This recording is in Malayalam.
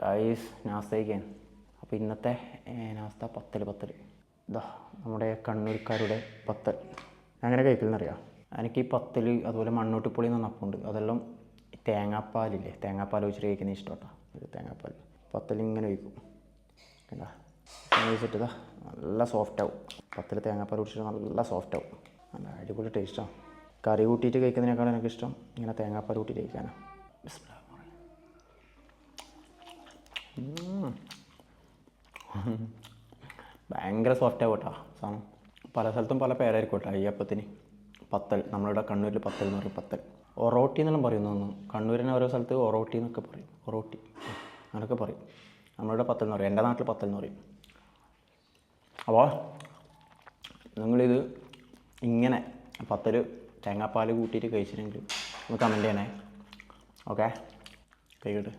ഗൈസ് നാസ്തയ്ക്കാൻ. അപ്പോൾ ഇന്നത്തെ നാസ്ത പത്തൽ. ഇതാ നമ്മുടെ കണ്ണൂർക്കാരുടെ പത്തൽ. അങ്ങനെ കഴിക്കലെന്നറിയാം. എനിക്ക് ഈ പത്തൽ അതുപോലെ മണ്ണൂട്ടിപ്പൊളി എന്ന് പറഞ്ഞപ്പുണ്ട്. അതെല്ലാം തേങ്ങാപ്പാലില്ലേ, തേങ്ങാപ്പാൽ ഒഴിച്ചിട്ട് കഴിക്കുന്നത് ഇഷ്ടം കേട്ടോ. ഒരു തേങ്ങാപ്പാൽ പത്തൽ ഇങ്ങനെ ഒഴിക്കും. കണ്ടാ കഴിച്ചിട്ട് ഇതാ നല്ല സോഫ്റ്റാവും. പത്തൽ തേങ്ങാപ്പാൽ ഒഴിച്ചിട്ട് നല്ല സോഫ്റ്റാവും. നല്ല അടിപൊളി ടേസ്റ്റാണ്. കറി കൂട്ടിയിട്ട് കഴിക്കുന്നതിനേക്കാളും എനിക്കിഷ്ടം ഇങ്ങനെ തേങ്ങാപ്പാൽ കൂട്ടിയിട്ട് കഴിക്കാനാണ്. ഭയങ്കര സോഫ്റ്റാവും കേട്ടോ സാധനം. പല സ്ഥലത്തും പല പേരായിരിക്കും കേട്ടോ ഈ അപ്പത്തിന്. പത്തൽ, നമ്മളിവിടെ കണ്ണൂരിൽ പത്തൽ എന്ന് പറയും. പത്തൽ ഒറോട്ടി എന്നെല്ലാം പറയുന്നു. കണ്ണൂരിനെ ഓരോ സ്ഥലത്ത് ഒറോട്ടി എന്നൊക്കെ പറയും. ഒറോട്ടി അങ്ങനെയൊക്കെ പറയും. നമ്മളിവിടെ പത്തൽ എന്ന് പറയും. എൻ്റെ നാട്ടിൽ പത്തൽ എന്ന് പറയും. അപ്പോൾ നിങ്ങളിത് ഇങ്ങനെ പത്തൽ തേങ്ങാപ്പാൽ കൂട്ടിയിട്ട് കഴിച്ചിട്ടുണ്ടെങ്കിൽ ഒന്ന് കമൻറ്റ് ചെയ്യണേ. ഓക്കെ, കഴിക്കട്ടെ.